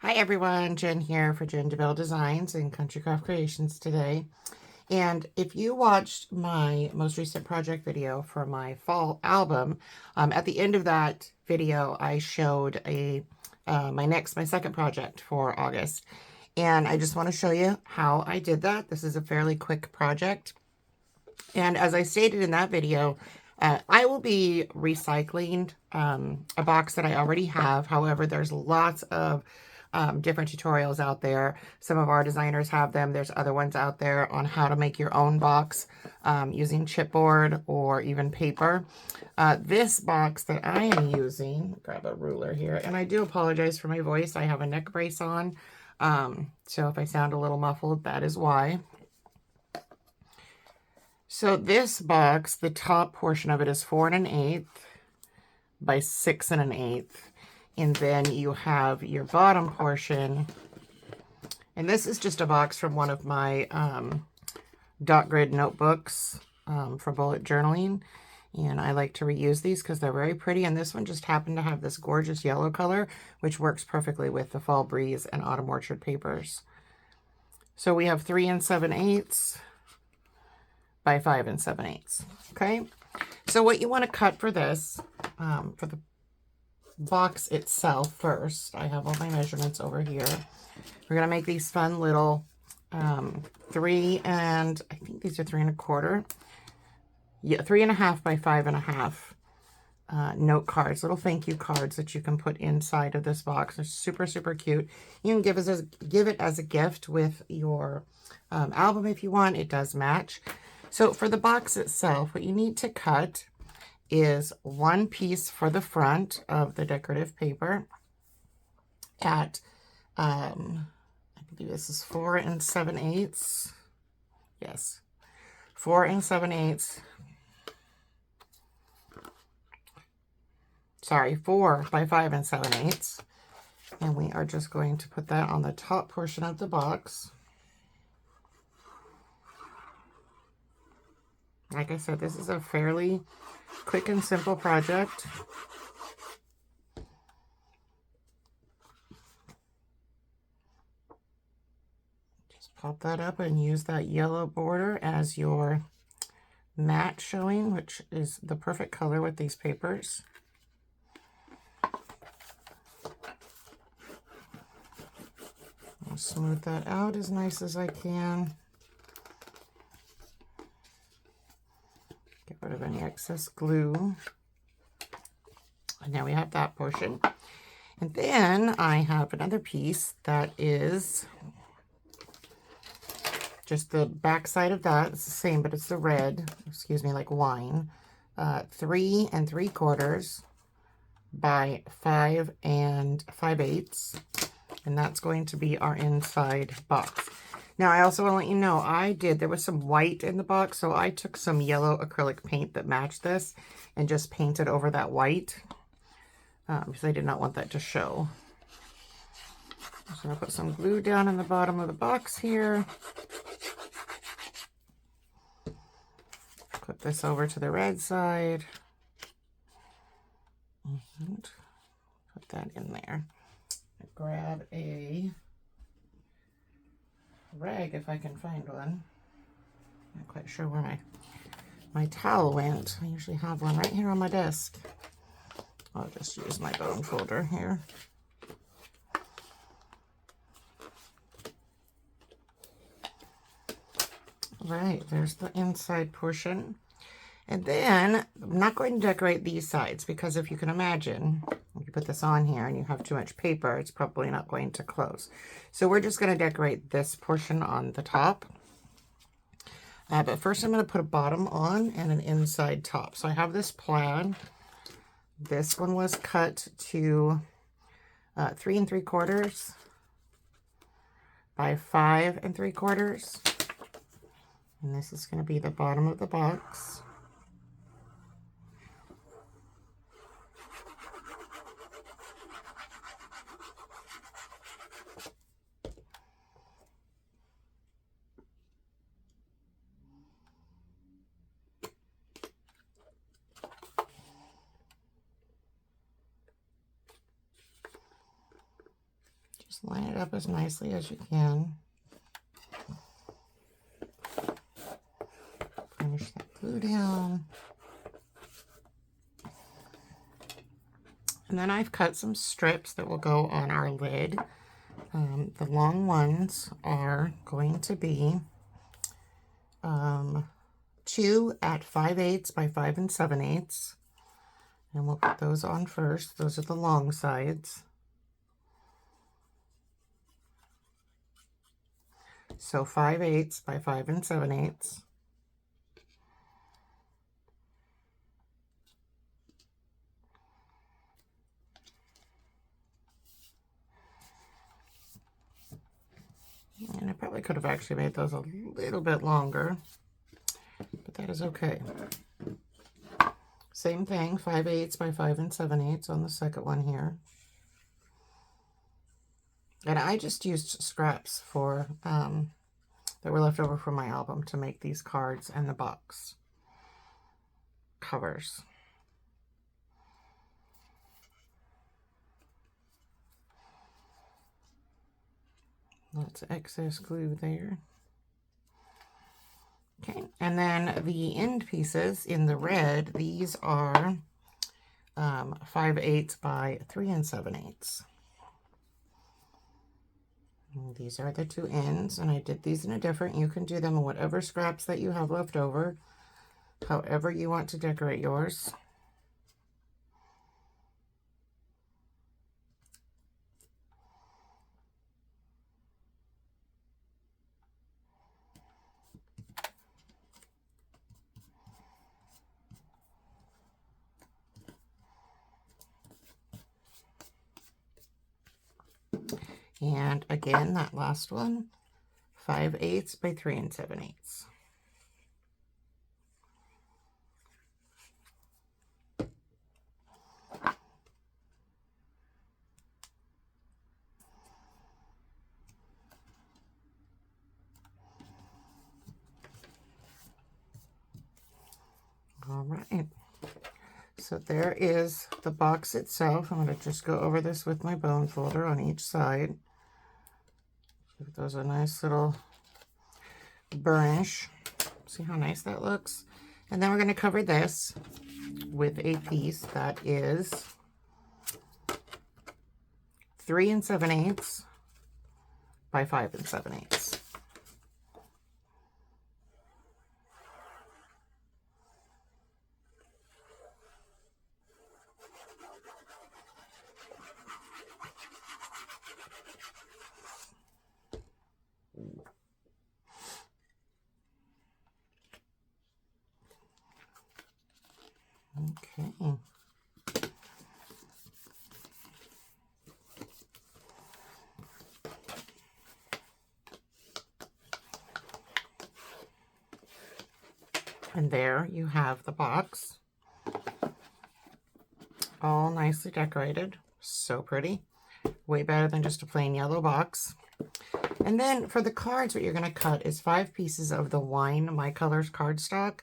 Hi everyone, Jen here for Jen DeBelle Designs and Country Craft Creations today. And if you watched my most recent project video for my fall album, at the end of that video I showed my second project for August. And I just want to show you how I did that. This is a fairly quick project. And as I stated in that video, I will be recycling a box that I already have. However, there's lots of different tutorials out there. Some of our designers have them. There's other ones out there on how to make your own box using chipboard or even paper. This box that I am using, grab a ruler here, and I do apologize for my voice. I have a neck brace on, so if I sound a little muffled, that is why. So this box, the top portion of it is 4 1/8 by 6 1/8. And then you have your bottom portion. And this is just a box from one of my dot grid notebooks for bullet journaling. And I like to reuse these because they're very pretty. And this one just happened to have this gorgeous yellow color, which works perfectly with the Fall Breeze and Autumn Orchard papers. So we have 3 7/8 by 5 7/8. Okay, so what you want to cut for this, for the box itself first, I have all my measurements over here. We're going to make these fun little 3 and, I think these are 3 1/4. Yeah, 3 1/2 by 5 1/2 note cards, little thank you cards that you can put inside of this box. They're super, super cute. You can give it as a gift with your album if you want. It does match. So for the box itself, what you need to cut is one piece for the front of the decorative paper at, I believe this is 4 7/8. Yes, 4 7/8. Sorry, 4 by 5 7/8. And we are just going to put that on the top portion of the box. Like I said, this is a fairly quick and simple project. Just pop that up and use that yellow border as your matte showing, which is the perfect color with these papers. I'll smooth that out as nice as I can. Get rid of any excess glue. And now we have that portion. And then I have another piece that is just the back side of that. It's the same, but it's the red, excuse me, like wine. 3 3/4 by 5 5/8. And that's going to be our inside box. Now, I also want to let you know, there was some white in the box, so I took some yellow acrylic paint that matched this and just painted over that white because I did not want that to show. So I'll put some glue down in the bottom of the box here. Put this over to the red side. And put that in there. Grab a rag if I can find one. Not quite sure where my towel went. I usually have one right here on my desk. I'll just use my bone folder here. Right, there's the inside portion. And then I'm not going to decorate these sides because if you can imagine, if you put this on here and you have too much paper, it's probably not going to close. So we're just going to decorate this portion on the top. But first I'm going to put a bottom on and an inside top. So I have this plaid. This one was cut to 3 3/4 by 5 3/4. And this is going to be the bottom of the box. Just line it up as nicely as you can. Finish that glue down. And then I've cut some strips that will go on our lid. The long ones are going to be 2 at 5/8 by 5 7/8. And we'll put those on first. Those are the long sides. So 5/8 by 5 7/8. And I probably could have actually made those a little bit longer, but that is okay. Same thing, 5/8 by 5 7/8 on the second one here. And I just used scraps for that were left over from my album to make these cards and the box covers. Lots of excess glue there. Okay, and then the end pieces in the red, these are 5/8 by 3 7/8. And these are the two ends, and I did these in a different. You can do them in whatever scraps that you have left over, however you want to decorate yours. And again, that last one, 5/8 by 3 7/8. All right. So there is the box itself. I'm going to just go over this with my bone folder on each side. Give those a nice little burnish. See how nice that looks? And then we're going to cover this with a piece that is 3 7/8 by 5 7/8. Okay. And there you have the box, all nicely decorated. So pretty. Way better than just a plain yellow box. And then for the cards, what you're going to cut is 5 pieces of the Wine My Colors cardstock,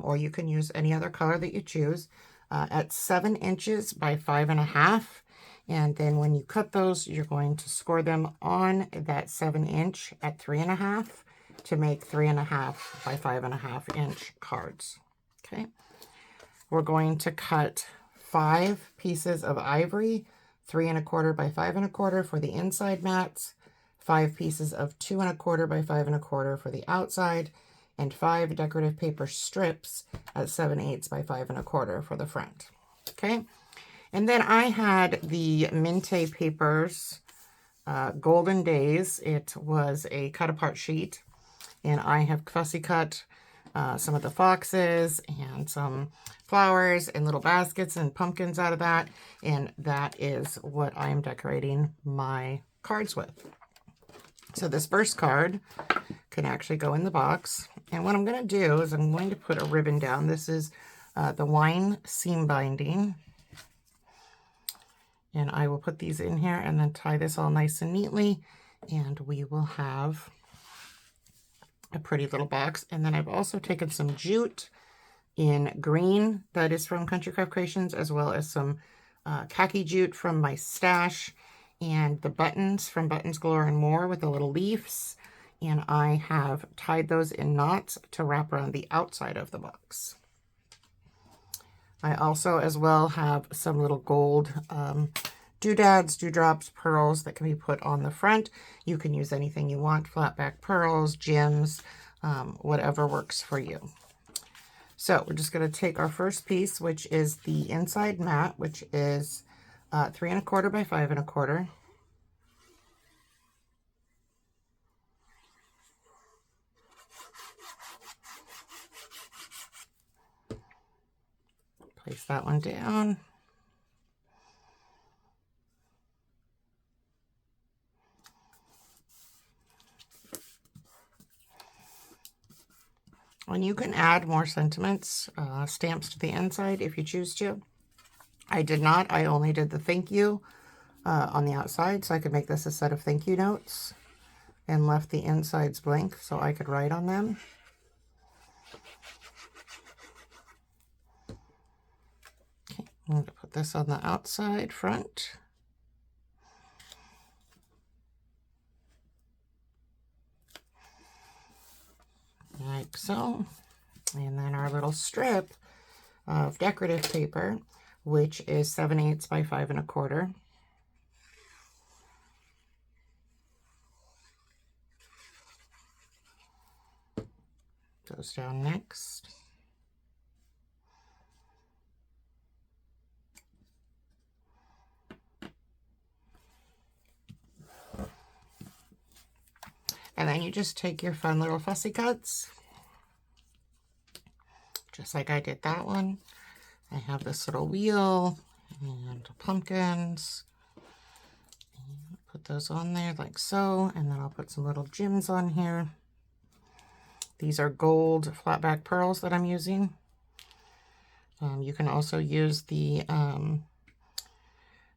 or you can use any other color that you choose, at 7 inches by 5.5. And then when you cut those, you're going to score them on that 7-inch at 3.5 to make 3.5 by 5.5 inch cards. Okay. We're going to cut 5 pieces of ivory, 3 1/4 by 5 1/4 for the inside mats, 5 pieces of 2 1/4 by 5 1/4 for the outside, and 5 decorative paper strips at 7/8 by 5 1/4 for the front. Okay. And then I had the Minte Papers Golden Days. It was a cut apart sheet, and I have fussy cut some of the foxes and some flowers and little baskets and pumpkins out of that, and that is what I am decorating my cards with. So this first card can actually go in the box, and what I'm going to do is I'm going to put a ribbon down. This is the wine seam binding, and I will put these in here and then tie this all nice and neatly, and we will have a pretty little box. And then I've also taken some jute in green that is from Country Craft Creations, as well as some khaki jute from my stash, and the buttons from Buttons Galore and More with the little leaves, and I have tied those in knots to wrap around the outside of the box. I also as well have some little gold doodads, dewdrops, pearls that can be put on the front. You can use anything you want, flat back pearls, gems, whatever works for you. So we're just going to take our first piece, which is the inside mat, which is 3 1/4 by 5 1/4. Place that one down. And you can add more sentiments, stamps to the inside if you choose to. I did not. I only did the thank you on the outside, so I could make this a set of thank you notes, and left the insides blank so I could write on them. Okay, I'm going to put this on the outside front. Like so. And then our little strip of decorative paper, which is 7/8 by 5 1/4. Goes down next. And then you just take your fun little fussy cuts, just like I did that one. I have this little wheel and pumpkins. Put those on there like so, and then I'll put some little gems on here. These are gold flat back pearls that I'm using. You can also use the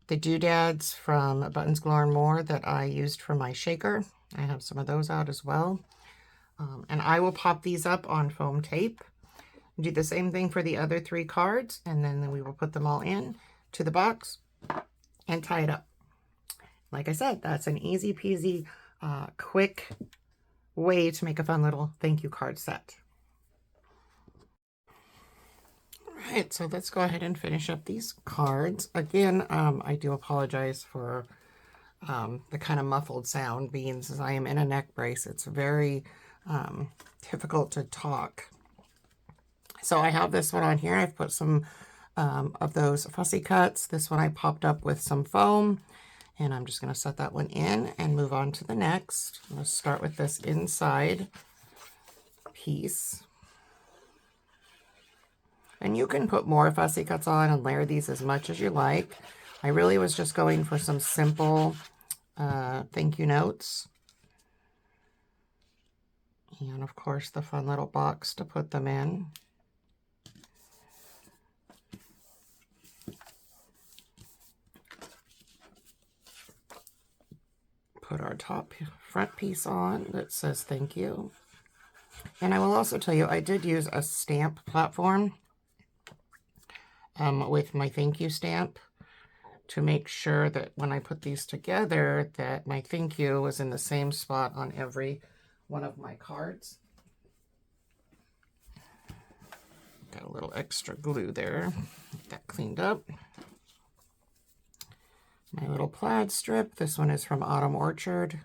doodads from Buttons Galore and More that I used for my shaker. I have some of those out as well. And I will pop these up on foam tape. Do the same thing for the other 3 cards, and then we will put them all in to the box and tie it up. Like I said, that's an easy peasy, quick way to make a fun little thank you card set. All right, so let's go ahead and finish up these cards. Again, I do apologize for the kind of muffled sound, being as I am in a neck brace. It's very difficult to talk. So I have this one on here. I've put some of those fussy cuts. This one I popped up with some foam, and I'm just going to set that one in and move on to the next. I'm going to start with this inside piece. And you can put more fussy cuts on and layer these as much as you like. I really was just going for some simple thank you notes. And of course the fun little box to put them in. Put our top front piece on that says thank you. And I will also tell you, I did use a stamp platform with my thank you stamp to make sure that when I put these together that my thank you was in the same spot on every one of my cards. Got a little extra glue there. Get that cleaned up. My little plaid strip. This one is from Autumn Orchard.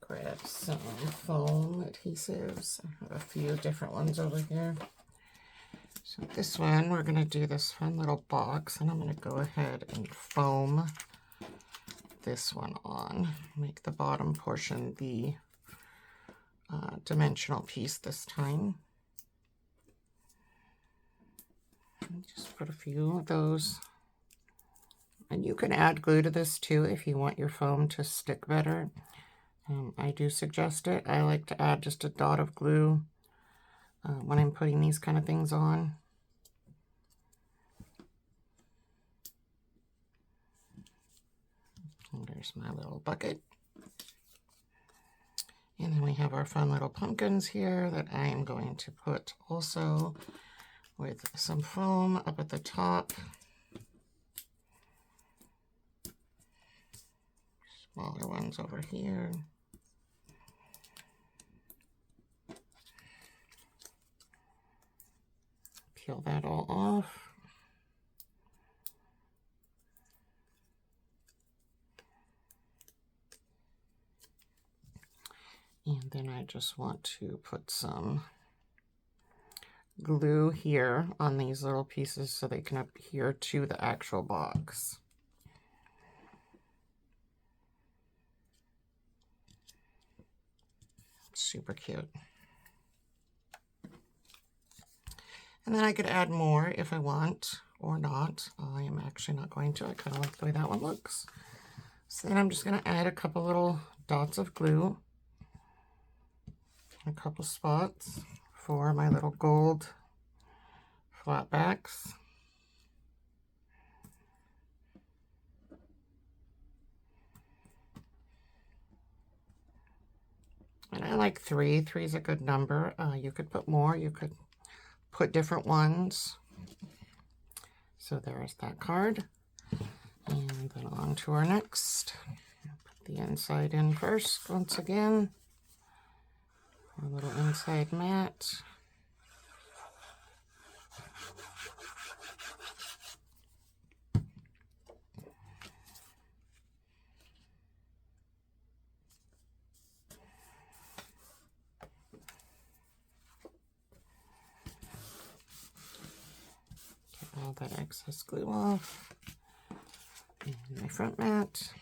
Grab some foam adhesives. I have a few different ones over here. So this one, we're going to do this fun little box, and I'm going to go ahead and foam this one on. Make the bottom portion the dimensional piece this time. And just put a few of those. And you can add glue to this too if you want your foam to stick better. I do suggest it. I like to add just a dot of glue when I'm putting these kind of things on. And there's my little bucket. And then we have our fun little pumpkins here that I am going to put also with some foam up at the top. Smaller ones over here. Peel that all off. And then I just want to put some glue here on these little pieces so they can adhere to the actual box. Super cute. And then I could add more if I want or not. I am actually not going to. I kind of like the way that one looks. So then I'm just going to add a couple little dots of glue. A couple spots for my little gold flat backs. And I like 3. 3 is a good number. You could put more. You could put different ones. So there's that card. And then on to our next. Put the inside in first once again. Our little inside mat. Get all that excess glue off. And my front mat.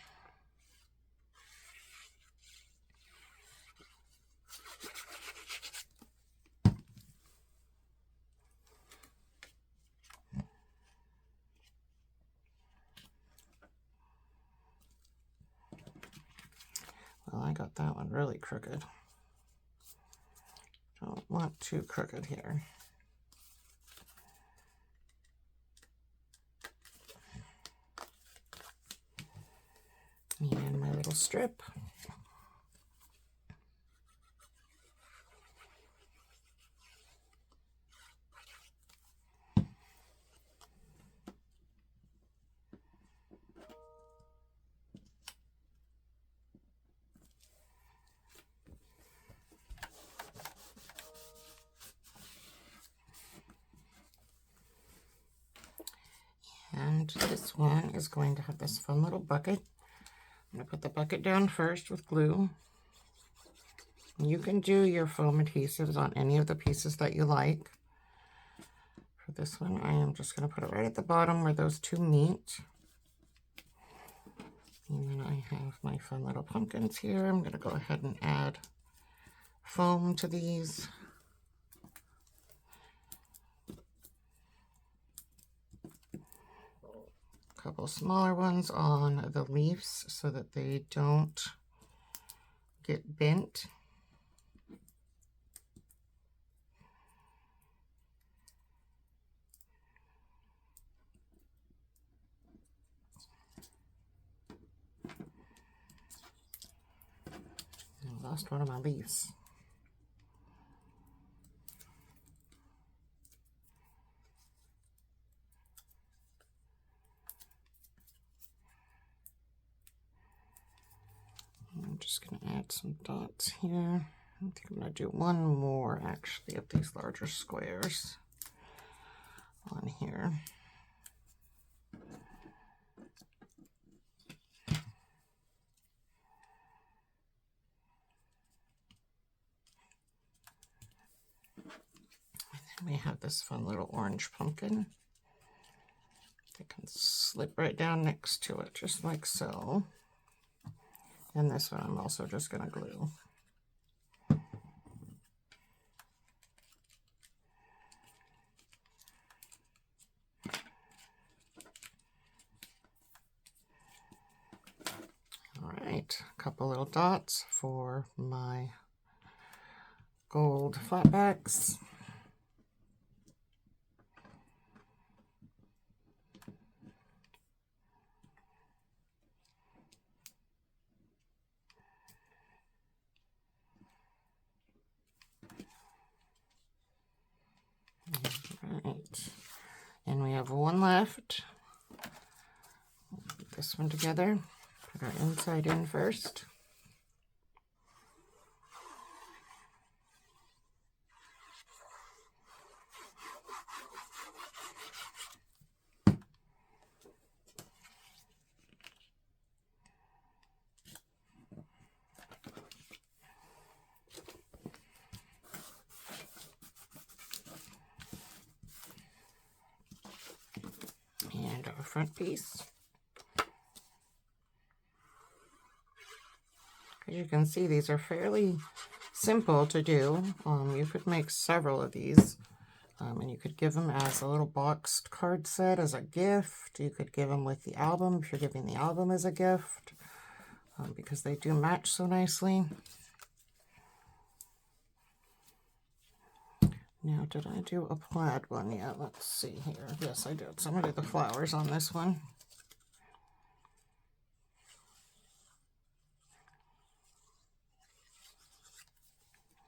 Well, I got that one really crooked. Don't want too crooked here. And my little strip. And this one is going to have this fun little bucket. I'm going to put the bucket down first with glue. You can do your foam adhesives on any of the pieces that you like. For this one, I am just going to put it right at the bottom where those two meet. And then I have my fun little pumpkins here. I'm going to go ahead and add foam to these. A couple smaller ones on the leaves so that they don't get bent. I lost one of my leaves. I'm just going to add some dots here. I think I'm going to do one more actually of these larger squares on here. And then we have this fun little orange pumpkin that can slip right down next to it, just like so. And this one I'm also just going to glue. All right, a couple little dots for my gold flatbacks. And we have one left. Put this one together. Put our inside in first. And our front piece. As you can see, these are fairly simple to do. You could make several of these, and you could give them as a little boxed card set as a gift. You could give them with the album if you're giving the album as a gift, because they do match so nicely. Now, did I do a plaid one yet? Let's see here. Yes, I did. So I'm going to do the flowers on this one.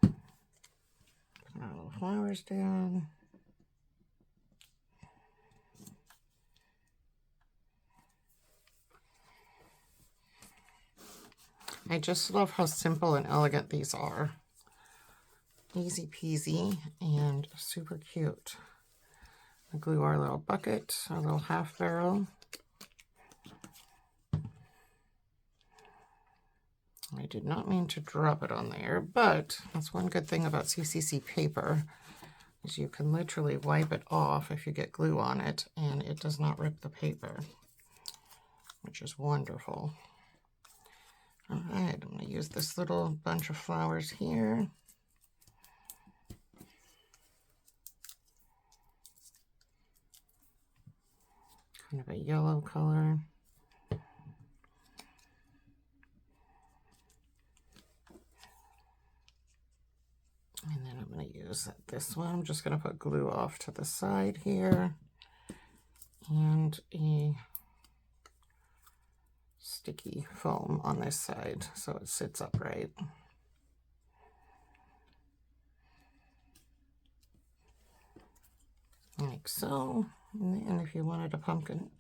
Put our little flowers down. I just love how simple and elegant these are. Easy peasy and super cute. I glue our little bucket, our little half barrel. I did not mean to drop it on there, but that's one good thing about CCC paper, is you can literally wipe it off if you get glue on it, and it does not rip the paper, which is wonderful. All right, I'm going to use this little bunch of flowers here. Kind of a yellow color. And then I'm going to use this one. I'm just going to put glue off to the side here. And a sticky foam on this side so it sits upright. Like so. And if you wanted a pumpkin,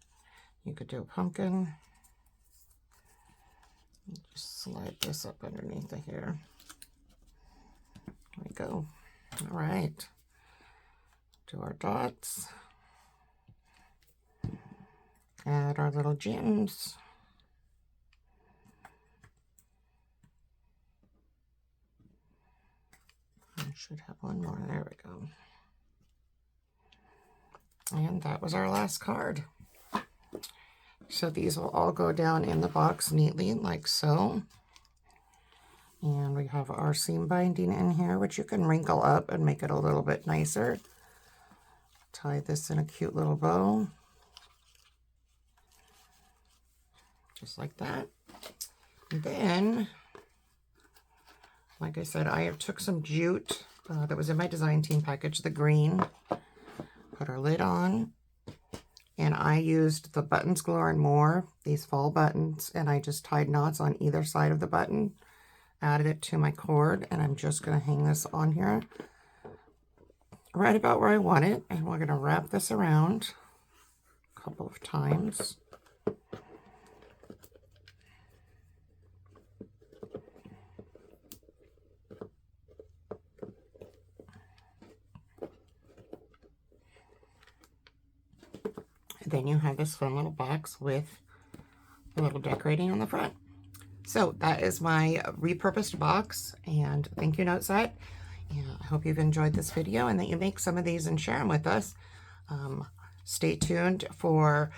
you could do a pumpkin. Just slide this up underneath the hair. There we go. All right. Do our dots. Add our little gems. I should have one more. There we go. And that was our last card. So these will all go down in the box neatly, like so. And we have our seam binding in here, which you can wrinkle up and make it a little bit nicer. Tie this in a cute little bow. Just like that. And then, like I said, I took some jute that was in my design team package, the green. Put our lid on, and I used the Buttons Galore and More, these fall buttons, and I just tied knots on either side of the button, added it to my cord, and I'm just going to hang this on here right about where I want it, and we're going to wrap this around a couple of times. Then you have this fun little box with a little decorating on the front. So that is my repurposed box, and thank you, Note Set. And I hope you've enjoyed this video and that you make some of these and share them with us. Stay tuned for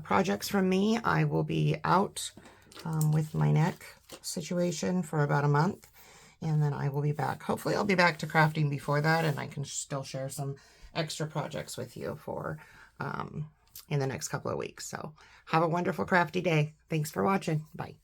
projects from me. I will be out with my neck situation for about a month, and then I will be back. Hopefully I'll be back to crafting before that, and I can still share some extra projects with you for in the next couple of weeks. So have a wonderful crafty day. Thanks for watching. Bye.